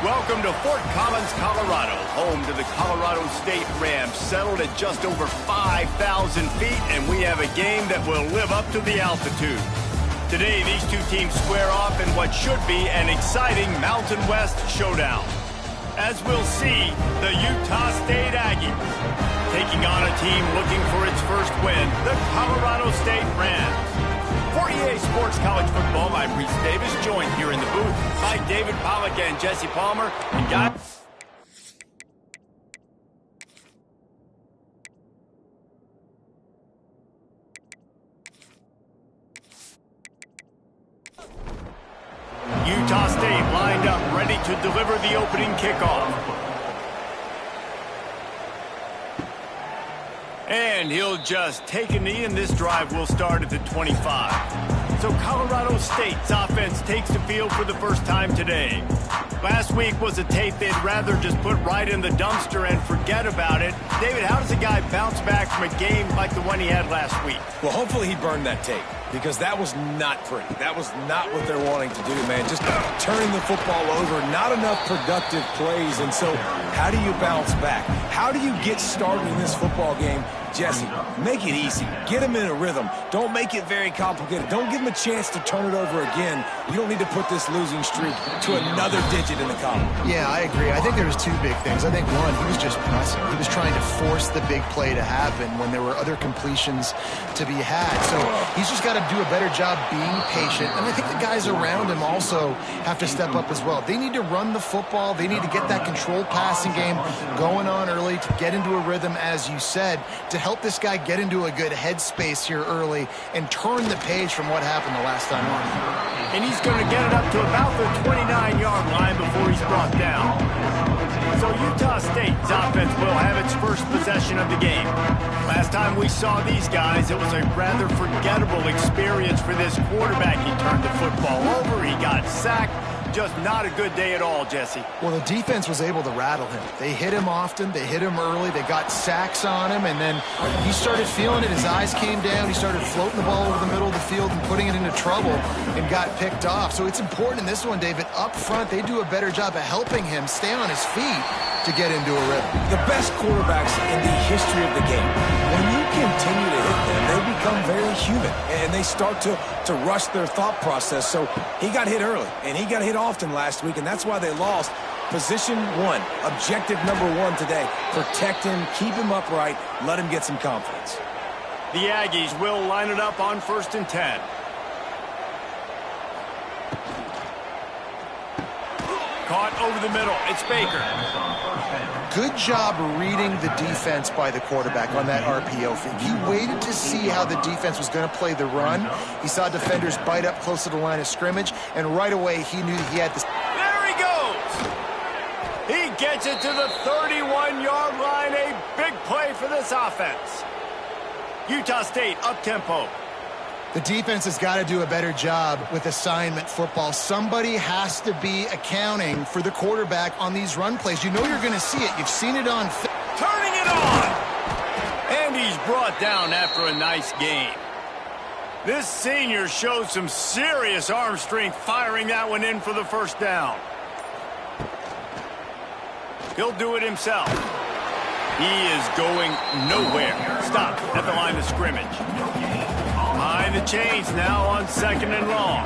Welcome to Fort Collins, Colorado, home to the Colorado State Rams, settled at just over 5,000 feet, and we have a game that will live up to the altitude. Today, these two teams square off in what should be an exciting Mountain West showdown. As we'll see, the Utah State Aggies taking on a team looking for its first win, the Colorado State Rams. For EA Sports College Football, I'm Reese Davis, joined here in the booth by David Pollack and Jesse Palmer. And guys, Utah State lined up, ready to deliver the opening kickoff. And he'll just take a knee, and this drive will start at the 25. So Colorado State's offense takes the field for the first time today. Last week was a tape they'd rather just put right in the dumpster and forget about it. David, how does a guy bounce back from a game like the one he had last week? Well, hopefully he burned that tape, because that was not pretty. That was not what they're wanting to do, man. Just turning the football over, not enough productive plays. And so how do you bounce back? How do you get started in this football game? Jesse, make it easy. Get him in a rhythm. Don't make it very complicated. Don't give him a chance to turn it over again. You don't need to put this losing streak to another digit in the column. Yeah, I agree. I think there was two big things. I think, one, he was just pressing. He was trying to force the big play to happen when there were other completions to be had. So he's just got to do a better job being patient. And I think the guys around him also have to step up as well. They need to run the football. They need to get that controlled passing game going on early to get into a rhythm, as you said, to help this guy get into a good headspace here early and turn the page from what happened the last time on. And he's going to get it up to about the 29-yard line before he's brought down. So Utah State's offense will have its first possession of the game. Last time we saw these guys, it was a rather forgettable experience for this quarterback. He turned the football over, he got sacked. Just not a good day at all, Jesse. Well, the defense was able to rattle him. They hit him often. They hit him early. They got sacks on him, and then he started feeling it. His eyes came down. He started floating the ball over the middle of the field and putting it into trouble and got picked off. So it's important in this one, David. Up front, they do a better job of helping him stay on his feet to get into a rhythm. The best quarterbacks in the history of the game, when you continue to hit them, they become very human, and they start to rush their thought process. So he got hit early, and he got hit often last week, and that's why they lost. Position one, objective number one today. Protect him, keep him upright, let him get some confidence. The Aggies will line it up on 1st and 10. Caught over the middle. It's Baker. Good job reading the defense by the quarterback on that RPO fake. He waited to see how the defense was going to play the run. He saw defenders bite up close to the line of scrimmage, and right away he knew he had this. There he goes! He gets it to the 31-yard line. A big play for this offense. Utah State up-tempo. The defense has got to do a better job with assignment football. Somebody has to be accounting for the quarterback on these run plays. You know you're going to see it. You've seen it on film. Turning it on! And he's brought down after a nice game. This senior showed some serious arm strength firing that one in for the first down. He'll do it himself. He is going nowhere. Stop at the line of scrimmage. Behind the chains now on 2nd and long.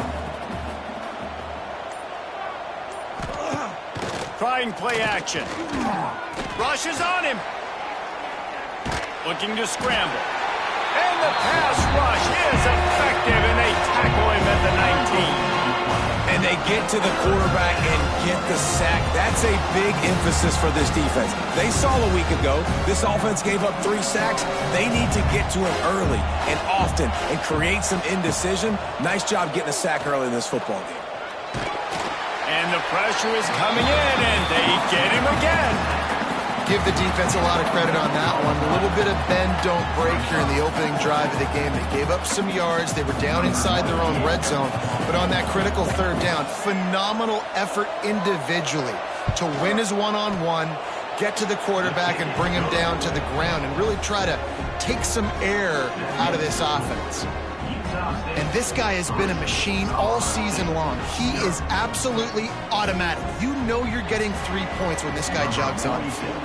Trying play action. Rushes on him. Looking to scramble. And the pass rush is effective, and they tackle him at the 19. And they get to the quarterback and get the sack. That's a big emphasis for this defense. They saw a week ago this offense gave up 3 sacks. They need to get to him early and often and create some indecision. Nice job getting a sack early in this football game. And the pressure is coming in, and they get him again. Give the defense a lot of credit on that one. A little bit of bend, don't break here in the opening drive of the game. They gave up some yards. They were down inside their own red zone. But on that critical 3rd down, phenomenal effort individually to win his one-on-one, get to the quarterback and bring him down to the ground and really try to take some air out of this offense. And this guy has been a machine all season long. He is absolutely automatic. You know you're getting 3 points when this guy jogs on the field.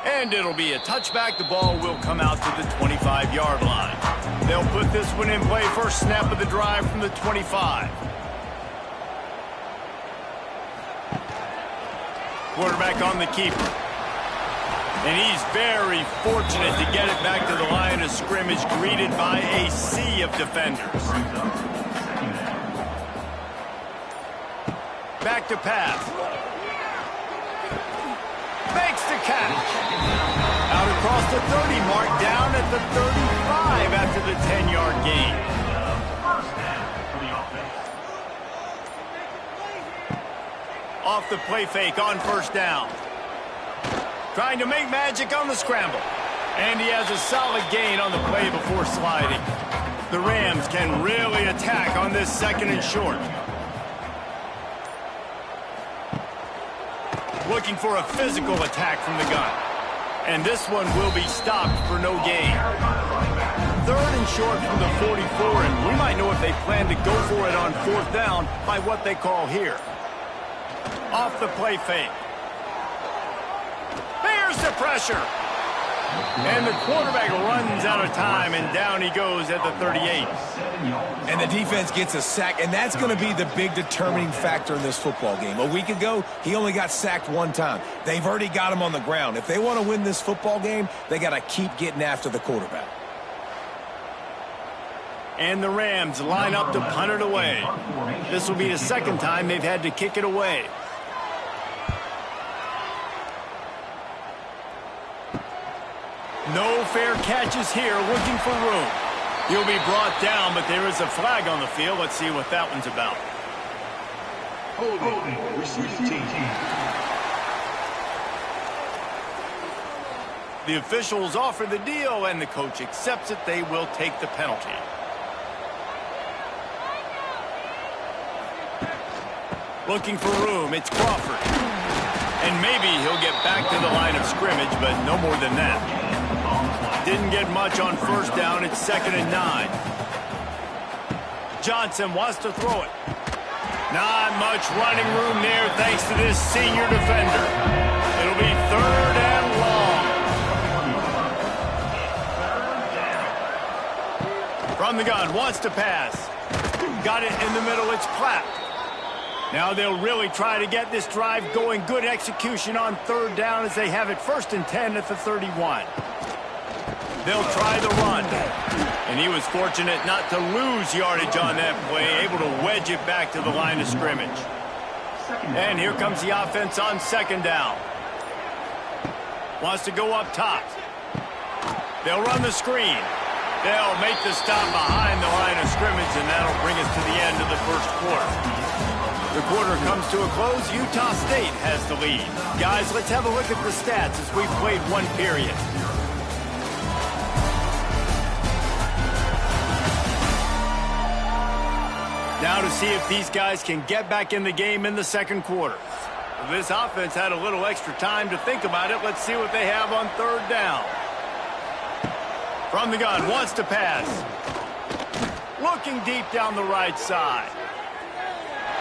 And it'll be a touchback. The ball will come out to the 25-yard line. They'll put this one in play. First snap of the drive from the 25. Quarterback on the keeper. And he's very fortunate to get it back to the line of scrimmage, greeted by a sea of defenders. Back to pass. Makes the catch. Out across the 30 mark, down at the 35 after the 10-yard gain. Off the play fake on first down. Trying to make magic on the scramble. And he has a solid gain on the play before sliding. The Rams can really attack on this second and short. Looking for a physical attack from the gun. And this one will be stopped for no gain. Third and short from the 44, and we might know if they plan to go for it on fourth down by what they call here. Off the play fake. There's the pressure. And the quarterback runs out of time, and down he goes at the 38. And the defense gets a sack, and that's going to be the big determining factor in this football game. A week ago, he only got sacked one time. They've already got him on the ground. If they want to win this football game, they got to keep getting after the quarterback. And the Rams line up to punt it away. This will be the second time they've had to kick it away. No fair catches here, looking for room. He'll be brought down, but there is a flag on the field. Let's see what that one's about. Holding, receiving team. The officials offer the deal, and the coach accepts it. They will take the penalty. Looking for room, it's Crawford. And maybe he'll get back to the line of scrimmage, but no more than that. Didn't get much on first down. It's 2nd and 9. Johnson wants to throw it. Not much running room there thanks to this senior defender. It'll be 3rd and long. From the gun, wants to pass. Got it in the middle. It's Platt. Now they'll really try to get this drive going. Good execution on 3rd down as they have it 1st and 10 at the 31. They'll try the run. And he was fortunate not to lose yardage on that play, able to wedge it back to the line of scrimmage. And here comes the offense on 2nd down. Wants to go up top. They'll run the screen. They'll make the stop behind the line of scrimmage, and that'll bring us to the end of the first quarter. The quarter comes to a close. Utah State has the lead. Guys, let's have a look at the stats as we've played one period. Now to see if these guys can get back in the game in the second quarter. This offense had a little extra time to think about it. Let's see what they have on 3rd down. From the gun, wants to pass. Looking deep down the right side.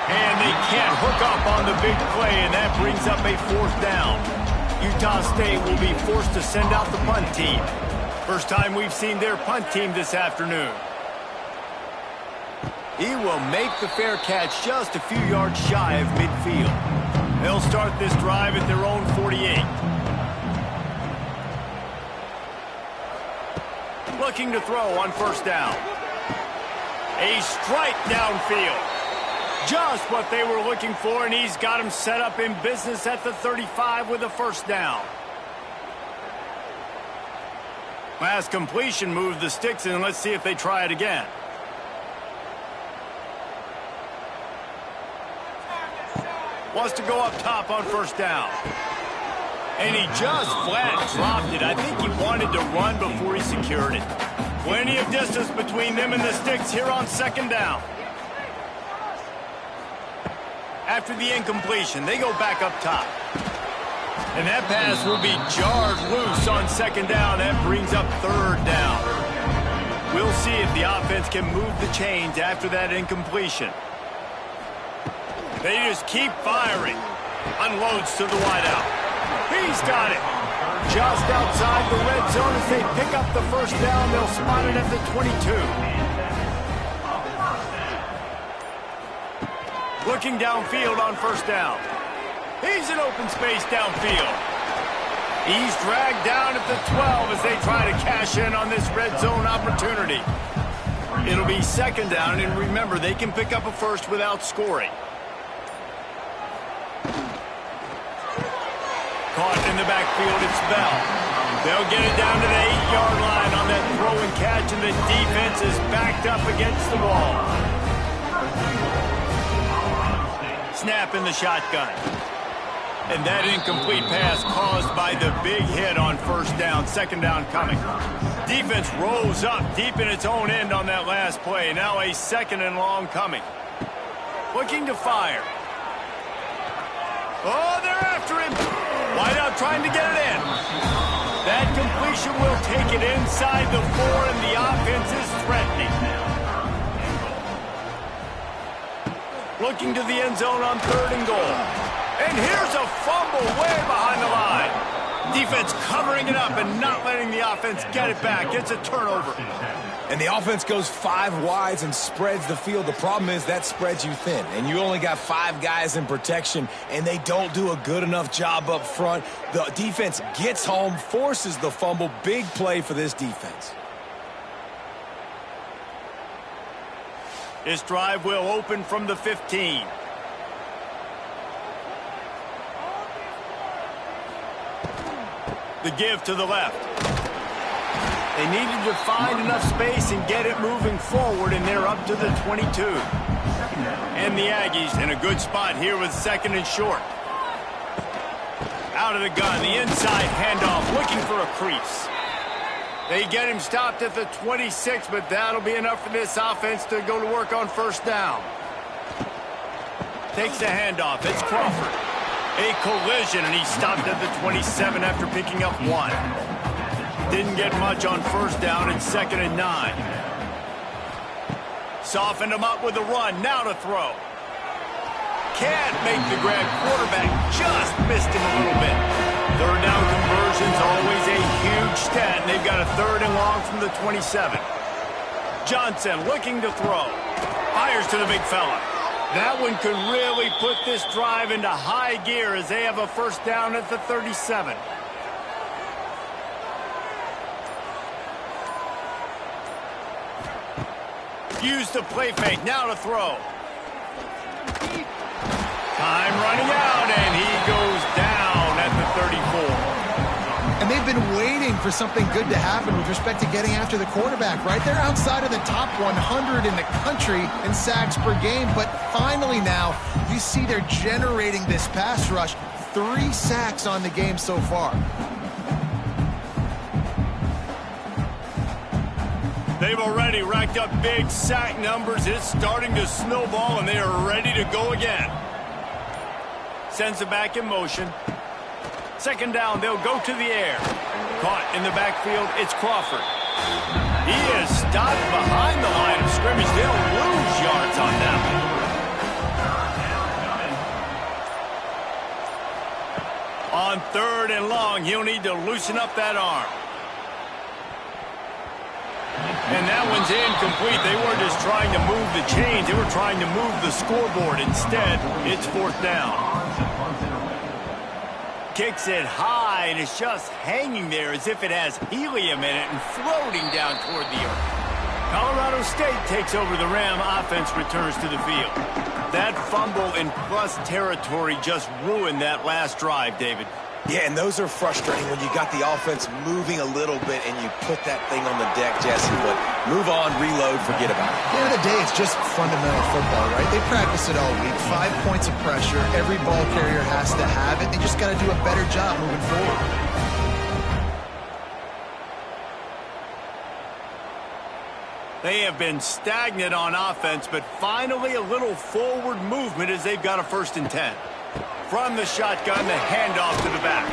And they can't hook up on the big play, and that brings up a 4th down. Utah State will be forced to send out the punt team. First time we've seen their punt team this afternoon. He will make the fair catch just a few yards shy of midfield. They'll start this drive at their own 48. Looking to throw on 1st down. A strike downfield. Just what they were looking for, and he's got him set up in business at the 35 with a 1st down. Last completion moved the sticks, and let's see if they try it again. Wants to go up top on 1st down. And he just flat dropped it. I think he wanted to run before he secured it. Plenty of distance between them and the sticks here on 2nd down. After the incompletion, they go back up top. And that pass will be jarred loose on second down. That brings up third down. We'll see if the offense can move the chains after that incompletion. They just keep firing. Unloads to the wideout. He's got it. Just outside the red zone as they pick up the first down. They'll spot it at the 22. Looking downfield on first down. He's in open space downfield. He's dragged down at the 12 as they try to cash in on this red zone opportunity. It'll be second down, and remember, they can pick up a first without scoring. Caught in the backfield, it's Bell. They'll get it down to the 8-yard line on that throw and catch, and the defense is backed up against the wall. Snap in the shotgun. And that incomplete pass caused by the big hit on first down. Second down coming. Defense rolls up deep in its own end on that last play. Now a second and long coming. Looking to fire. Oh, they're after him. Wideout trying to get it in. That completion will take it inside the 4, and the offense is threatening. Looking to the end zone on third and goal. And here's a fumble way behind the line. Defense covering it up and not letting the offense get it back. It's a turnover. And the offense goes 5 wides and spreads the field. The problem is that spreads you thin, and you only got 5 guys in protection, and they don't do a good enough job up front. The defense gets home, forces the fumble. Big play for this defense. This drive will open from the 15. The give to the left. They needed to find enough space and get it moving forward, and they're up to the 22. And the Aggies in a good spot here with second and short. Out of the gun, the inside handoff, looking for a crease. They get him stopped at the 26, but that'll be enough for this offense to go to work on first down. Takes the handoff. It's Crawford. A collision, and he's stopped at the 27 after picking up 1. Didn't get much on first down. It's second and 9. Softened him up with a run. Now to throw. Can't make the grab. Quarterback just missed him a little bit. Third down conversion's always a huge stat. They've got a third and long from the 27. Johnson looking to throw. Fires to the big fella. That one could really put this drive into high gear as they have a first down at the 37. Use the play fake. Now to throw. Time running out, and he goes down at the 34. And they've been waiting for something good to happen with respect to getting after the quarterback, right? They're outside of the top 100 in the country in sacks per game, but finally now you see they're generating this pass rush. 3 sacks on the game so far. They've already racked up big sack numbers. It's starting to snowball, and they are ready to go again. Sends it back in motion. Second down, they'll go to the air. Caught in the backfield, it's Crawford. He is stopped behind the line of scrimmage. They'll lose yards on that one. On third and long, he'll need to loosen up that arm. And that one's incomplete. They weren't just trying to move the chains. They were trying to move the scoreboard. Instead, it's fourth down. Kicks it high, and it's just hanging there as if it has helium in it and floating down toward the earth. Colorado State takes over the Ram. Offense returns to the field. That fumble in plus territory just ruined that last drive, David. Yeah, and those are frustrating when you got the offense moving a little bit and you put that thing on the deck, Jesse. But move on, reload, forget about it. At the end of the day, it's just fundamental football, right? They practice it all week. 5 points of pressure. Every ball carrier has to have it. They just got to do a better job moving forward. They have been stagnant on offense, but finally a little forward movement as they've got a first and 10. From the shotgun, the handoff to the back.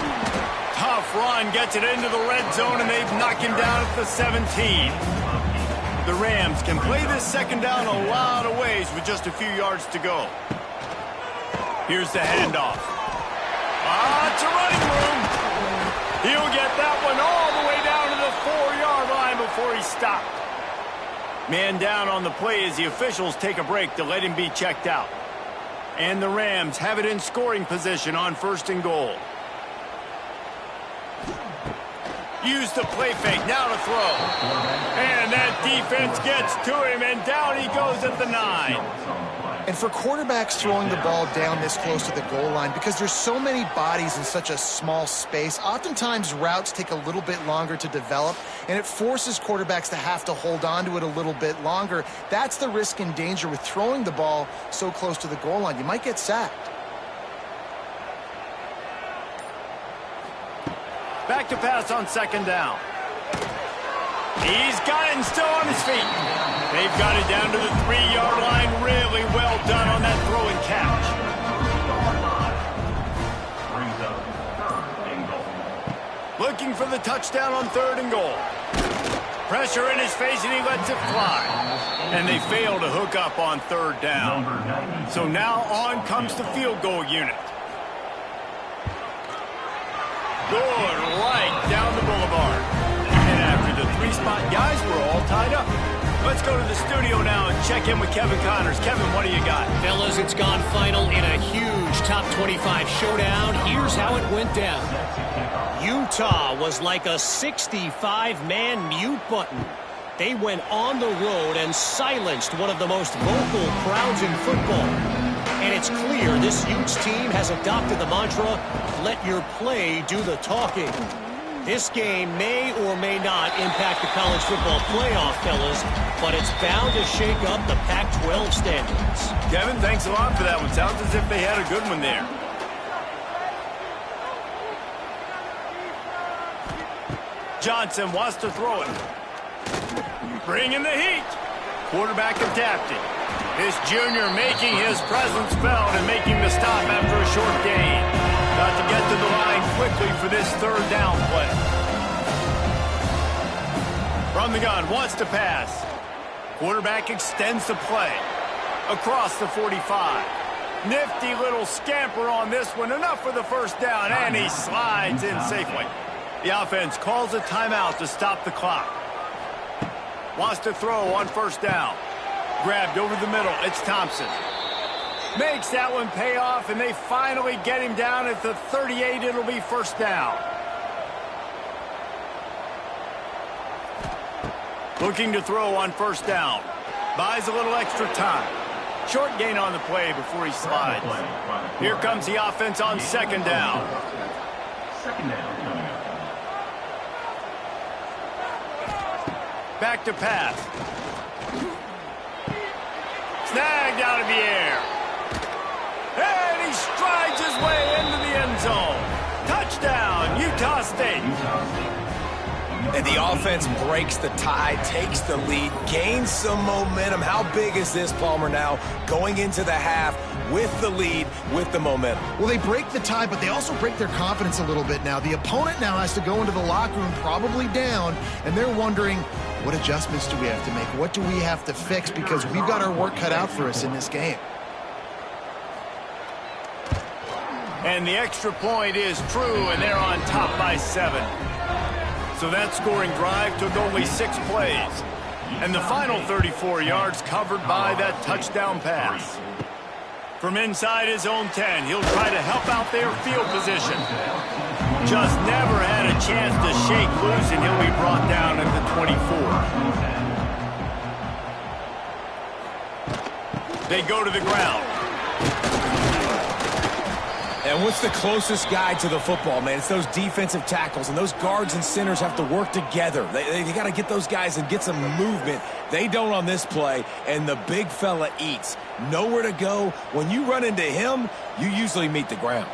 Tough run, gets it into the red zone, and they've knocked him down at the 17. The Rams can play this second down a lot of ways with just a few yards to go. Here's the handoff. It's a running room. He'll get that one all the way down to the 4-yard line before he stopped. Man down on the play as the officials take a break to let him be checked out. And the Rams have it in scoring position on 1st and goal. Use the play fake, now to throw. And that defense gets to him, and down he goes at the 9. And for quarterbacks throwing the ball down this close to the goal line, because there's so many bodies in such a small space, oftentimes routes take a little bit longer to develop, and it forces quarterbacks to have to hold on to it a little bit longer. That's the risk and danger with throwing the ball so close to the goal line. You might get sacked. Back to pass on 2nd down. He's got it and still on his feet. They've got it down to the 3-yard line. Really well done on that throw and catch. Looking for the touchdown on 3rd and goal. Pressure in his face, and he lets it fly. And they fail to hook up on 3rd down. So now on comes the field goal unit. Good right down the boulevard. And after the 3-spot guys, we're all tied up. Let's go to the studio now and check in with Kevin Connors. Kevin, what do you got? Fellas, it's gone final in a huge top 25 showdown. Here's how it went down. Utah was like a 65-man mute button. They went on the road and silenced one of the most vocal crowds in football. And it's clear this Utes team has adopted the mantra, let your play do the talking. This game may or may not impact the college football playoff, fellas, but it's bound to shake up the Pac-12 standings. Kevin, thanks a lot for that one. Sounds as if they had a good one there. Johnson wants to throw it. Bringing the heat. Quarterback adapting. This junior making his presence felt and making the stop after a short gain. Got to get to the line quickly for this 3rd down play. From the gun, wants to pass. Quarterback extends the play. Across the 45. Nifty little scamper on this one. Enough for the 1st down, and he slides in safely. The offense calls a timeout to stop the clock. Wants to throw on 1st down. Grabbed over the middle. It's Thompson. Makes that one pay off, and they finally get him down at the 38. It'll be 1st down. Looking to throw on 1st down. Buys a little extra time. Short gain on the play before he slides. Here comes the offense on 2nd down. Back to pass. Snagged out of the air. And he strides his way into the end zone. Touchdown, Utah State. And the offense breaks the tie, takes the lead, gains some momentum. How big is this, Palmer, now going into the half with the lead, with the momentum? Well, they break the tie, but they also break their confidence a little bit now. The opponent now has to go into the locker room probably down, and they're wondering, what adjustments do we have to make? What do we have to fix? Because we've got our work cut out for us in this game. And the extra point is true, and they're on top by 7. So that scoring drive took only 6 plays. And the final 34 yards covered by that touchdown pass. From inside his own 10, he'll try to help out their field position. Just never had a chance to shake loose, and he'll be brought down at the 24. They go to the ground. And what's the closest guy to the football, man? It's those defensive tackles, and those guards and centers have to work together. They got to get those guys and get some movement. They don't on this play, and the big fella eats. Nowhere to go. When you run into him, you usually meet the ground.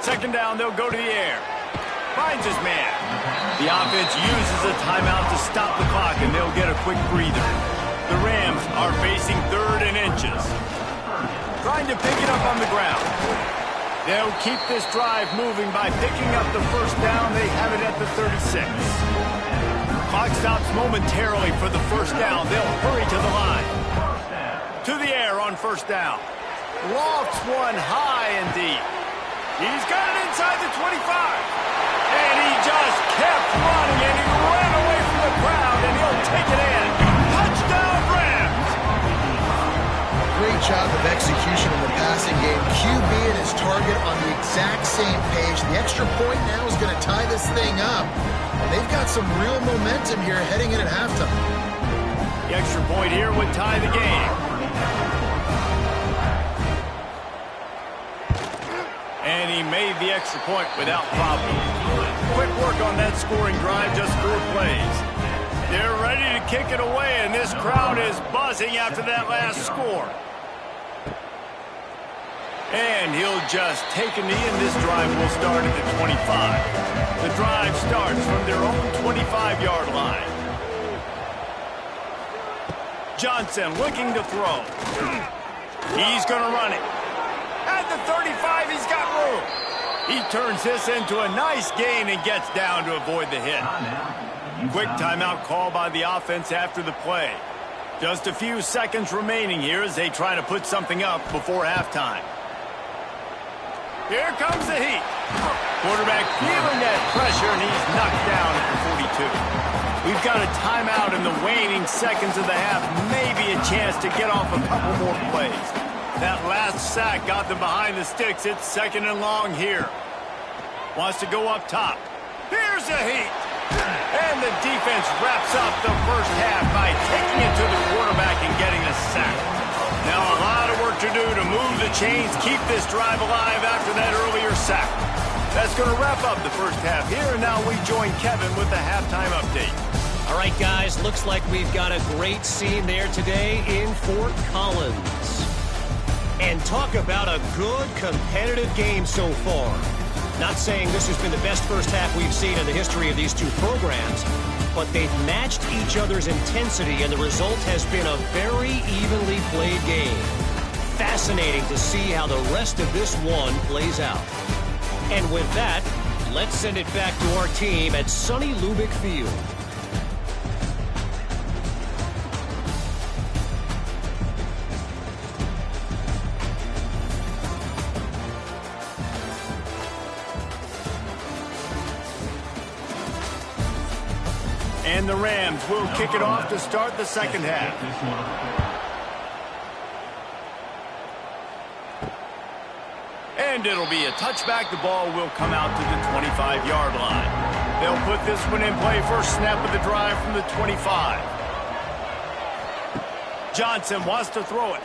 2nd down, they'll go to the air. Finds his man. The offense uses a timeout to stop the clock, and they'll get a quick breather. The Rams are facing 3rd and inches. trying to pick it up on the ground. They'll keep this drive moving by picking up the first down. They have it at the 36. Clock stops momentarily for the first down. They'll hurry to the line. To the air on first down. Lofts one high and deep. He's got it inside the 25. And he just kept running, and he ran away from the crowd, and he'll take it in. Touchdown, Rams! Great job of execution in the passing game. QB and his target on the exact same page. The extra point now is going to tie this thing up. And they've got some real momentum here heading in at halftime. The extra point here would tie the game. And he made the extra point without problem. Quick work on that scoring drive, just 4 plays. They're ready to kick it away, and this crowd is buzzing after that last score. And he'll just take a knee, and this drive will start at the 25. The drive starts from their own 25-yard line. Johnson looking to throw. He's going to run it. At the 35, he's got room. He turns this into a nice gain and gets down to avoid the hit. Quick timeout call by the offense after the play. Just a few seconds remaining here as they try to put something up before halftime. Here comes the heat. Quarterback feeling that pressure, and he's knocked down at the 42. We've got a timeout in the waning seconds of the half. Maybe a chance to get off a couple more plays. That last sack got them behind the sticks. It's 2nd and long here. Wants to go up top. Here's the heat. And the defense wraps up the first half by taking it to the quarterback and getting a sack. Now a lot of work to do to move the chains, keep this drive alive after that earlier sack. That's going to wrap up the first half here, and now we join Kevin with the halftime update. All right, guys, looks like we've got a great scene there today in Fort Collins. And talk about a good competitive game so far. Not saying this has been the best first half we've seen in the history of these two programs, but they've matched each other's intensity, and the result has been a very evenly played game. Fascinating to see how the rest of this one plays out. And with that, let's send it back to our team at sunny Lubick Field. And the Rams will kick it off to start the second half. And it'll be a touchback. The ball will come out to the 25-yard line. They'll put this one in play. First snap of the drive from the 25. Johnson wants to throw it.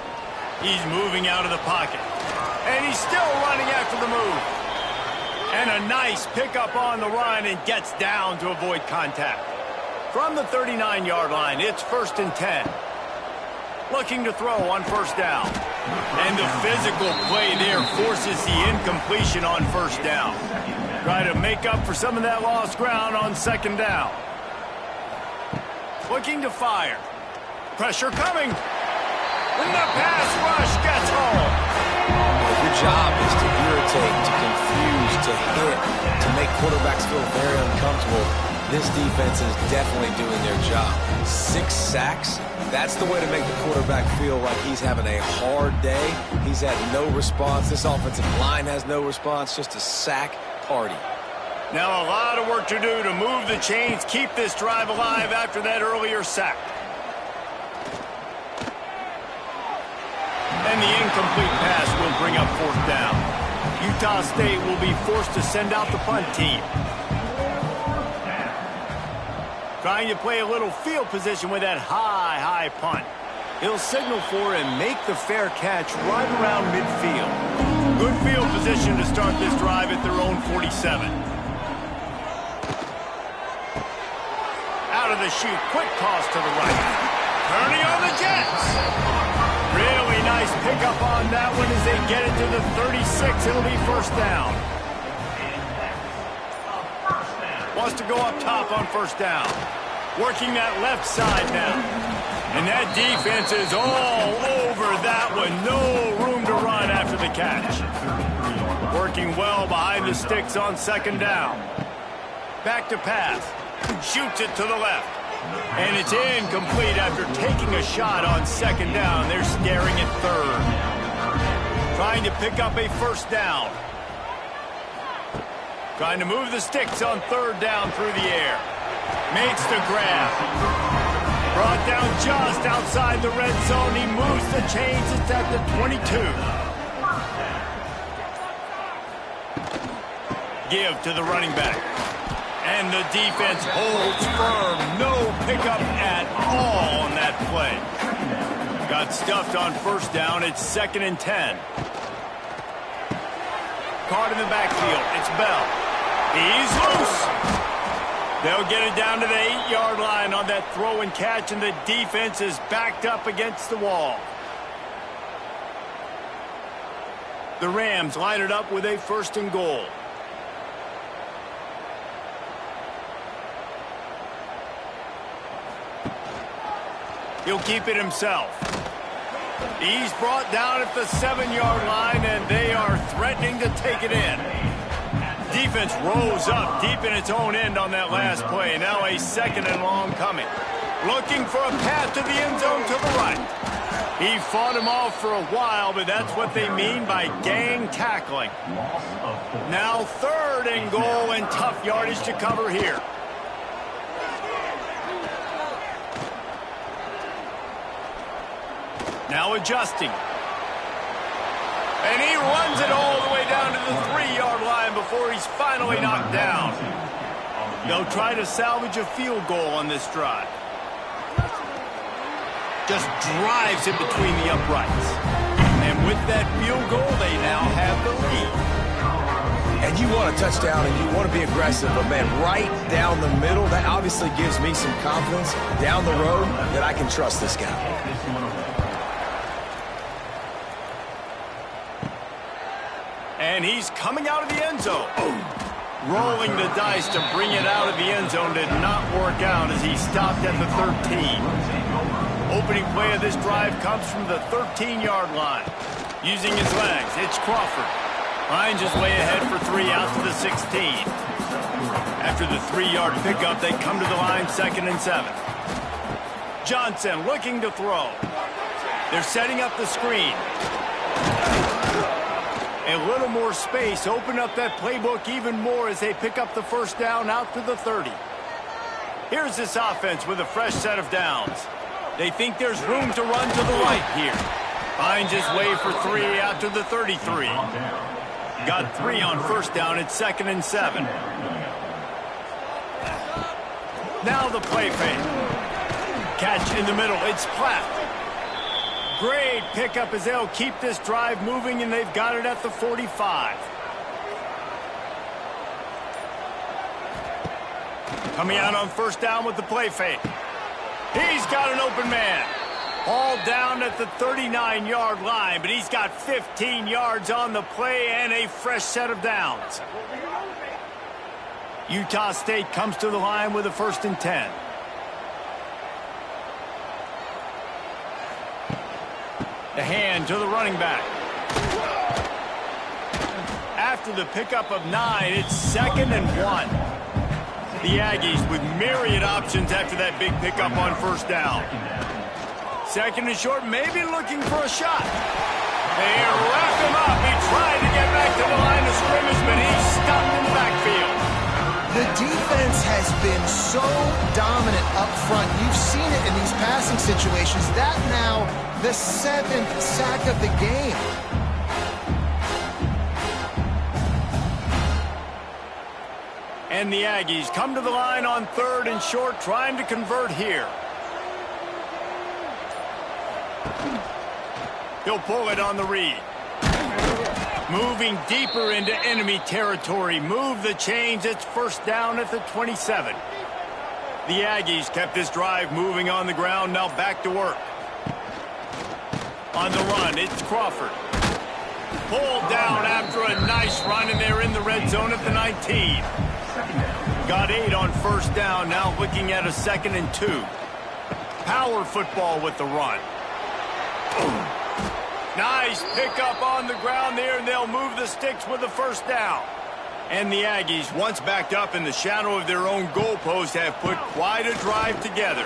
He's moving out of the pocket. And he's still running after the move. And a nice pickup on the run, and gets down to avoid contact. From the 39-yard line, it's 1st and 10. Looking to throw on first down. And the physical play there forces the incompletion on first down. Try to make up for some of that lost ground on second down. Looking to fire. Pressure coming. And the pass rush gets home. Your job is to irritate, to confuse, to hit, to make quarterbacks feel very uncomfortable. This defense is definitely doing their job. 6 sacks, that's the way to make the quarterback feel like he's having a hard day. He's had no response. This offensive line has no response, just a sack party. Now a lot of work to do to move the chains, keep this drive alive after that earlier sack. And the incomplete pass will bring up 4th down. Utah State will be forced to send out the punt team. Trying to play a little field position with that high punt. He'll signal for and make the fair catch right around midfield. Good field position to start this drive at their own 47. Out of the chute, quick toss to the right. Turning on the Jets. Really nice pickup on that one as they get it to the 36. It'll be 1st down. Wants to go up top on 1st down. Working that left side now. And that defense is all over that one. No room to run. working well behind the sticks on second down. Back to pass. Shoots it to the left. And it's incomplete after taking a shot on second down. They're staring at third. Trying to pick up a first down. Trying to move the sticks on third down through the air. Makes the grab. Brought down just outside the red zone. He moves the chains. It's at the 22. Give to the running back. And the defense holds firm. No pickup at all on that play. Got stuffed on first down. It's 2nd and 10. Caught in the backfield. It's Bell. He's loose. They'll get it down to the 8-yard line on that throw and catch, and the defense is backed up against the wall. The Rams line it up with a 1st and goal. He'll keep it himself. He's brought down at the 7-yard line, and they are threatening to take it in. Defense rose up deep in its own end on that last play. Now a 2nd and long coming. Looking for a path to the end zone to the right. He fought him off for a while, but that's what they mean by gang tackling. Now 3rd and goal and tough yardage to cover here. Now adjusting. And he runs it all the way down to the 3-yard line before he's finally knocked down. They'll try to salvage a field goal on this drive. Just drives it between the uprights. And with that field goal, they now have the lead. And you want a touchdown and you want to be aggressive, but man, right down the middle, that obviously gives me some confidence down the road that I can trust this guy. And he's coming out of the end zone. Rolling the dice to bring it out of the end zone did not work out as he stopped at the 13. Opening play of this drive comes from the 13-yard line. Using his legs, it's Crawford. Finds his way ahead for 3 out to the 16. After the 3-yard pickup, they come to the line 2nd and 7. Johnson looking to throw. They're setting up the screen. A little more space, open up that playbook even more as they pick up the first down out to the 30. Here's this offense with a fresh set of downs. They think there's room to run to the right here. Finds his way for 3 out to the 33. Got 3 on first down at 2nd and 7. Now the play fake. Catch in the middle, it's Platt. Great pickup as they'll keep this drive moving, and they've got it at the 45. Coming out on first down with the play fake. He's got an open man. All down at the 39-yard line, but he's got 15 yards on the play and a fresh set of downs. Utah State comes to the line with a 1st and 10. The hand to the running back. After the pickup of 9, it's 2nd and 1. The Aggies with myriad options after that big pickup on first down. 2nd and short, maybe looking for a shot. They wrap him up. He tried to get back to the line of scrimmage, but he's stopped in the backfield. The defense has been so dominant up front. You've seen it in these passing situations. That now the 7th sack of the game. And the Aggies come to the line on 3rd and short, trying to convert here. He'll pull it on the read. Moving deeper into enemy territory. Move the chains. It's first down at the 27. The Aggies kept this drive moving on the ground. Now back to work. On the run, it's Crawford. Pulled down after a nice run, and they're in the red zone at the 19. Got 8 on first down. Now looking at a 2nd and 2. Power football with the run. Nice pickup on the ground there, and they'll move the sticks with the first down. And the Aggies, once backed up in the shadow of their own goalpost, have put quite a drive together.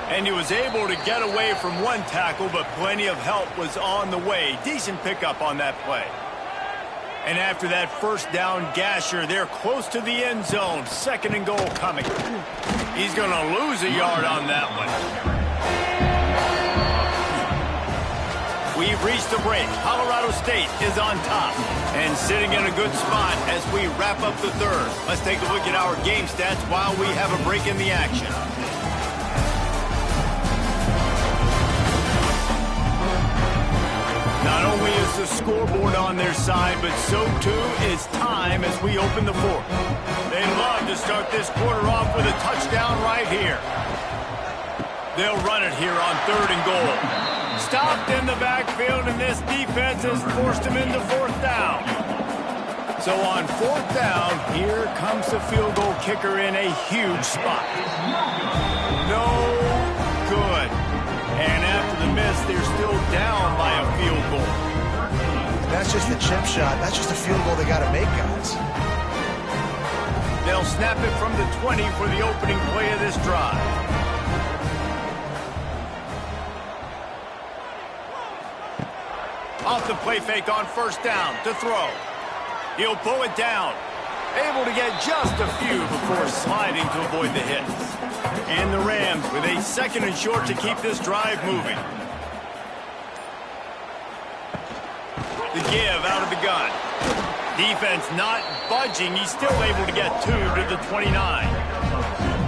And he was able to get away from one tackle, but plenty of help was on the way. Decent pickup on that play. And after that first down gasher, they're close to the end zone. 2nd and goal coming. He's going to lose a yard on that one. We've reached the break. Colorado State is on top and sitting in a good spot as we wrap up the third. Let's take a look at our game stats while we have a break in the action. Not only is the scoreboard on their side, but so too is time as we open the fourth. They love to start this quarter off with a touchdown right here. They'll run it here on 3rd and goal. Stopped in the backfield, and this defense has forced him into 4th down. So on 4th down, here comes the field goal kicker in a huge spot. No good. And after the miss, they're still down by a field goal. That's just a chip shot. That's just a field goal they got to make, guys. They'll snap it from the 20 for the opening play of this drive. Off the play fake on 1st down to throw. He'll pull it down. Able to get just a few before sliding to avoid the hits. And the Rams with a 2nd and short to keep this drive moving. The give out of the gun. Defense not budging. He's still able to get 2 to the 29.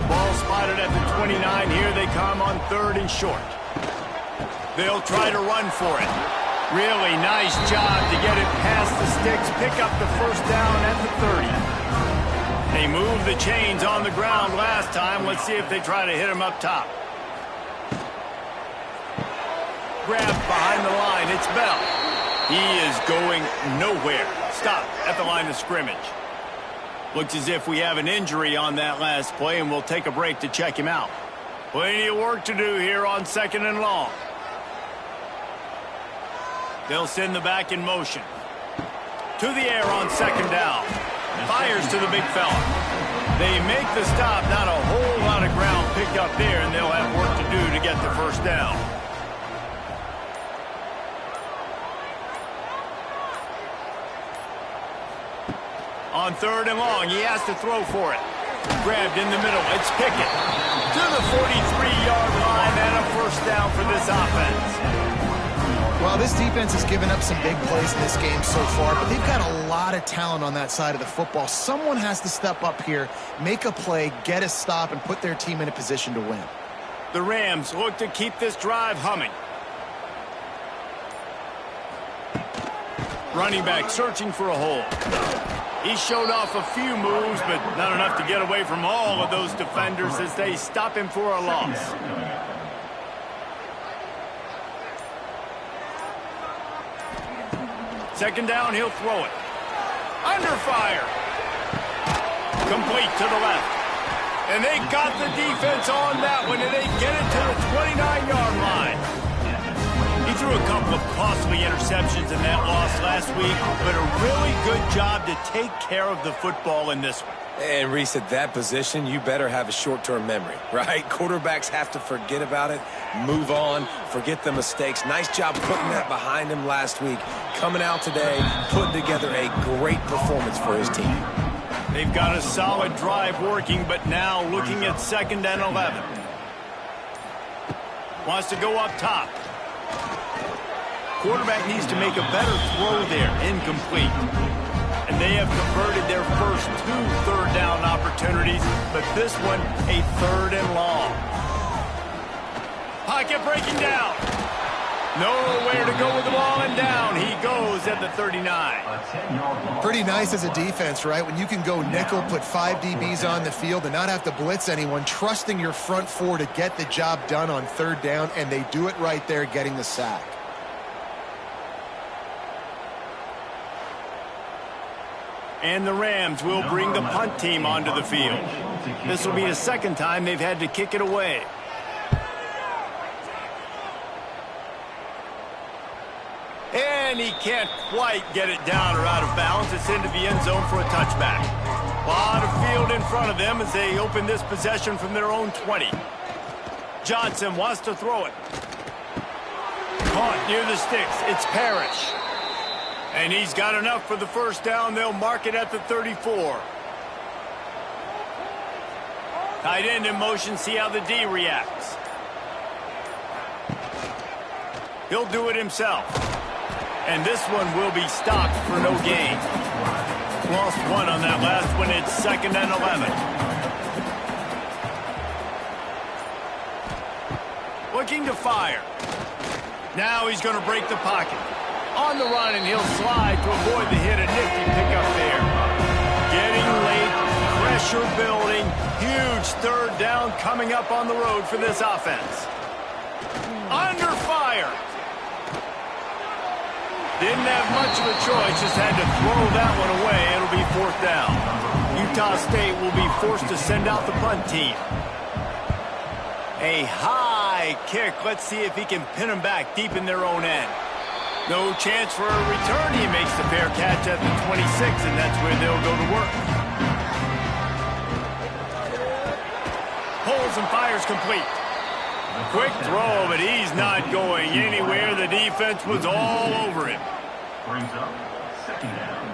Ball spotted at the 29. Here they come on 3rd and short. They'll try to run for it. Really nice job to get it past the sticks, pick up the first down at the 30. They moved the chains on the ground last time. Let's see if they try to hit him up top. Grabbed behind the line. It's Bell. He is going nowhere. Stop at the line of scrimmage. Looks as if we have an injury on that last play, and we'll take a break to check him out. Plenty of work to do here on 2nd and long. They'll send the back in motion. To the air on 2nd down. Fires to the big fella. They make the stop. Not a whole lot of ground picked up there, and they'll have work to do to get the first down. On 3rd and long, he has to throw for it. Grabbed in the middle. It's Pickett. To the 43-yard line and a first down for this offense. Well, this defense has given up some big plays in this game so far, but they've got a lot of talent on that side of the football. Someone has to step up here, make a play, get a stop, and put their team in a position to win. The Rams look to keep this drive humming. Running back searching for a hole. He showed off a few moves, but not enough to get away from all of those defenders as they stop him for a loss. 2nd down, he'll throw it. Under fire. Complete to the left. And they got the defense on that one, and they get it to the 29-yard line. He threw a couple of costly interceptions in that loss last week, but a really good job to take care of the football in this one. And Reese, at that position, you better have a short-term memory, right? Quarterbacks have to forget about it, move on, forget the mistakes. Nice job putting that behind him last week. Coming out today, putting together a great performance for his team. They've got a solid drive working, but now looking at 2nd and 11. Wants to go up top. Quarterback needs to make a better throw there. Incomplete. And they have converted their first 2 third down opportunities, but this one a 3rd and long. Pocket breaking down. Nowhere to go with the ball, and down he goes at the 39. Pretty nice as a defense, right? When you can go nickel, put 5 DBs on the field and not have to blitz anyone, trusting your front 4 to get the job done on 3rd down, and they do it right there, getting the sack. And the Rams will bring the punt team onto the field. This will be the 2nd time they've had to kick it away. And he can't quite get it down or out of bounds. It's into the end zone for a touchback. A lot of field in front of them as they open this possession from their own 20. Johnson wants to throw it. Caught near the sticks. It's Parrish. And he's got enough for the first down. They'll mark it at the 34. Tight end in motion. See how the D reacts. He'll do it himself. And this one will be stopped for no gain. Lost one on that last one. It's 2nd and 11. Looking to fire. Now he's going to break the pocket. On the run, and he'll slide to avoid the hit. A nifty pickup there. Getting late. Pressure building. Huge 3rd down coming up on the road for this offense. Under fire. Didn't have much of a choice, just had to throw that one away. It'll be 4th down. Utah State will be forced to send out the punt team. A high kick. Let's see if he can pin them back deep in their own end. No chance for a return. He makes the fair catch at the 26, and that's where they'll go to work. Pulls and fires complete. Quick throw, but he's not going anywhere. The defense was all over him. Brings up 2nd down.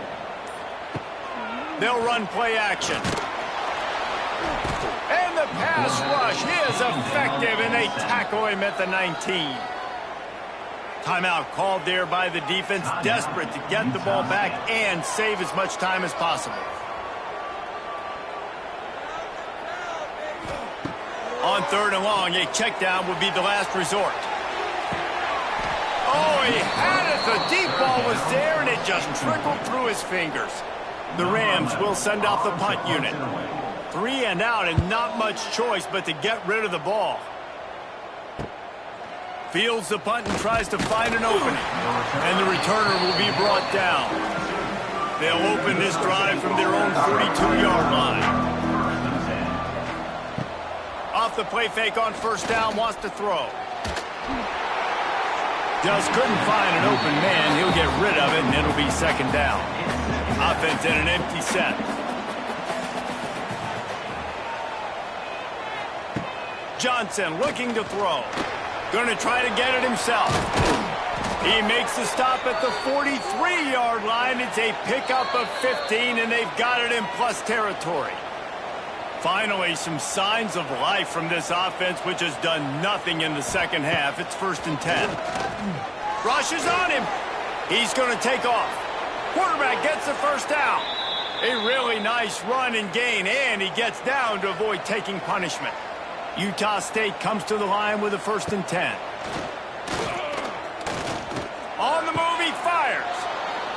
They'll run play action. And the pass rush is effective, and they tackle him at the 19. Timeout called there by the defense, desperate to get the ball back and save as much time as possible. On 3rd and long, a check down would be the last resort. Oh, he had it. The deep ball was there, and it just trickled through his fingers. The Rams will send off the punt unit. 3 and out, and not much choice but to get rid of the ball. Fields the punt and tries to find an opening. And the returner will be brought down. They'll open this drive from their own 42-yard line. Off the play fake on 1st down, wants to throw. Just couldn't find an open man. He'll get rid of it, and it'll be 2nd down. Offense in an empty set. Johnson looking to throw. Going to try to get it himself. He makes the stop at the 43-yard line. It's a pickup of 15, and they've got it in plus territory. Finally, some signs of life from this offense, which has done nothing in the second half. It's 1st and 10. Rush is on him. He's going to take off. Quarterback gets the first down. A really nice run and gain, and he gets down to avoid taking punishment. Utah State comes to the line with a 1st and 10. On the move, he fires.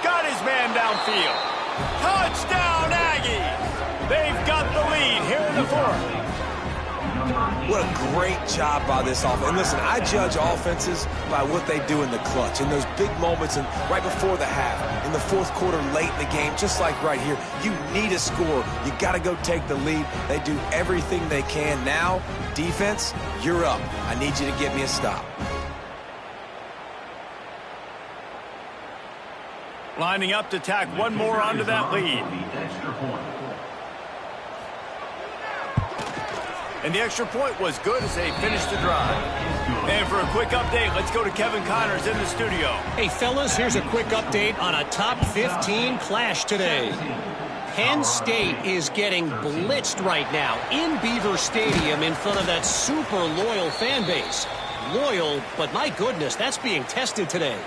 Got his man downfield. Touchdown, Aggies! They've got the lead here in the 4th. What a great job by this offense. And listen, I judge offenses by what they do in the clutch, in those big moments and right before the half, in the 4th quarter, late in the game, just like right here. You need a score. You got to go take the lead. They do everything they can. Now, defense, you're up. I need you to get me a stop. Lining up to tack one more onto that lead. And the extra point was good as they finished the drive. And for a quick update, let's go to Kevin Connors in the studio. Hey, fellas, here's a quick update on a top 15 clash today. Penn State is getting blitzed right now in Beaver Stadium in front of that super loyal fan base. Loyal, but my goodness, that's being tested today.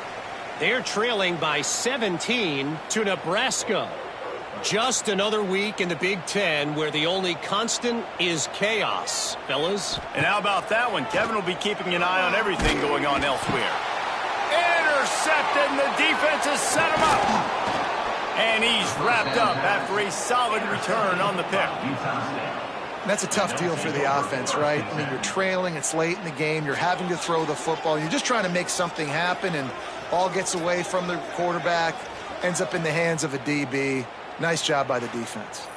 They're trailing by 17 to Nebraska. Just another week in the Big Ten where the only constant is chaos, fellas. And how about that one? Kevin will be keeping an eye on everything going on elsewhere. Intercepted, and the defense has set him up. And he's wrapped up after a solid return on the pick. That's a tough deal for the offense, right? I mean, you're trailing, it's late in the game, you're having to throw the football, you're just trying to make something happen, and ball gets away from the quarterback, ends up in the hands of a DB. Nice job by the defense.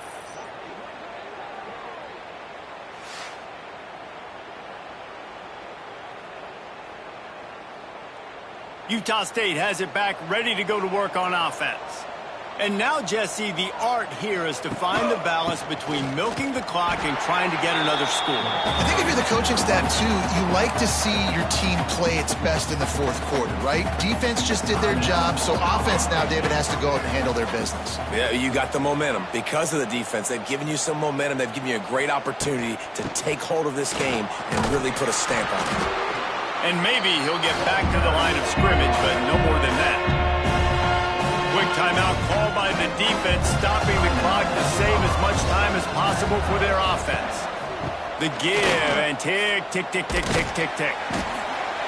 Utah State has it back, ready to go to work on offense. And now, Jesse, the art here is to find the balance between milking the clock and trying to get another score. I think if you're the coaching staff, too, you like to see your team play its best in the fourth quarter, right? Defense just did their job, so offense now, David, has to go out and handle their business. Yeah, you got the momentum. Because of the defense, they've given you some momentum. They've given you a great opportunity to take hold of this game and really put a stamp on it. And maybe he'll get back to the line of scrimmage, but no more than that. Quick timeout called by the defense, stopping the clock to save as much time as possible for their offense. The give and tick, tick, tick, tick, tick, tick, tick.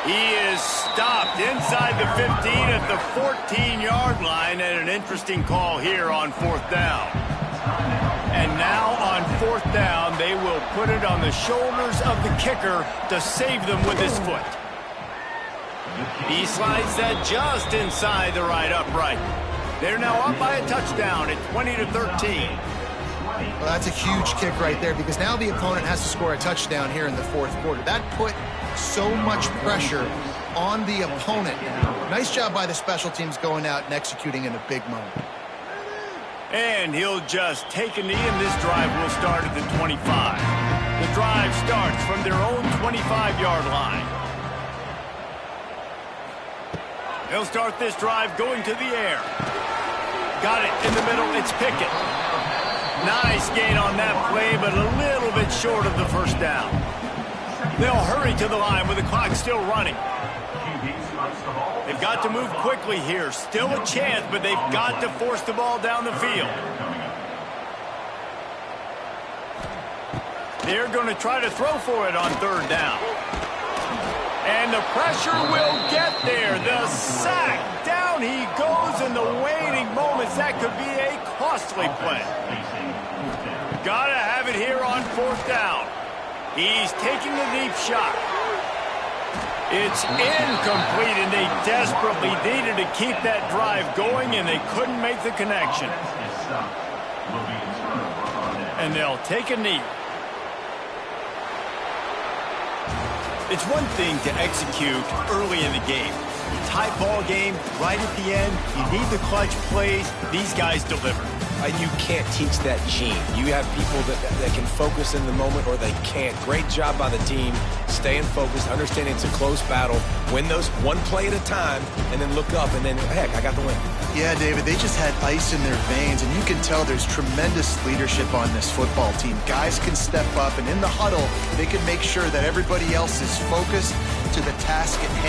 He is stopped inside the 15 at the 14-yard line, and an interesting call here on fourth down. And now on fourth down, they will put it on the shoulders of the kicker to save them with his foot. He slides that just inside the right upright. They're now up by a touchdown at 20-13. Well, that's a huge kick right there because now the opponent has to score a touchdown here in the fourth quarter. That put so much pressure on the opponent. Nice job by the special teams going out and executing in a big moment. And he'll just take a knee, and this drive will start at the 25. The drive starts from their own 25-yard line. They'll start this drive going to the air. Got it in the middle. It's Pickett. Nice gain on that play, but a little bit short of the first down. They'll hurry to the line with the clock still running. They've got to move quickly here. Still a chance, but they've got to force the ball down the field. They're going to try to throw for it on third down. And the pressure will get there. The sack. Down he goes in the waning moments. That could be a costly play. Gotta have it here on fourth down. He's taking the deep shot. It's incomplete, and they desperately needed to keep that drive going, and they couldn't make the connection. And they'll take a knee. It's one thing to execute early in the game. Tie ball game, right at the end, you need the clutch plays. These guys deliver. You can't teach that gene. You have people that can focus in the moment or they can't. Great job by the team, staying focused, understanding it's a close battle, win those one play at a time, and then look up, and then, heck, I got the win. Yeah, David, they just had ice in their veins, and you can tell there's tremendous leadership on this football team. Guys can step up, and in the huddle, they can make sure that everybody else is focused to the task at hand.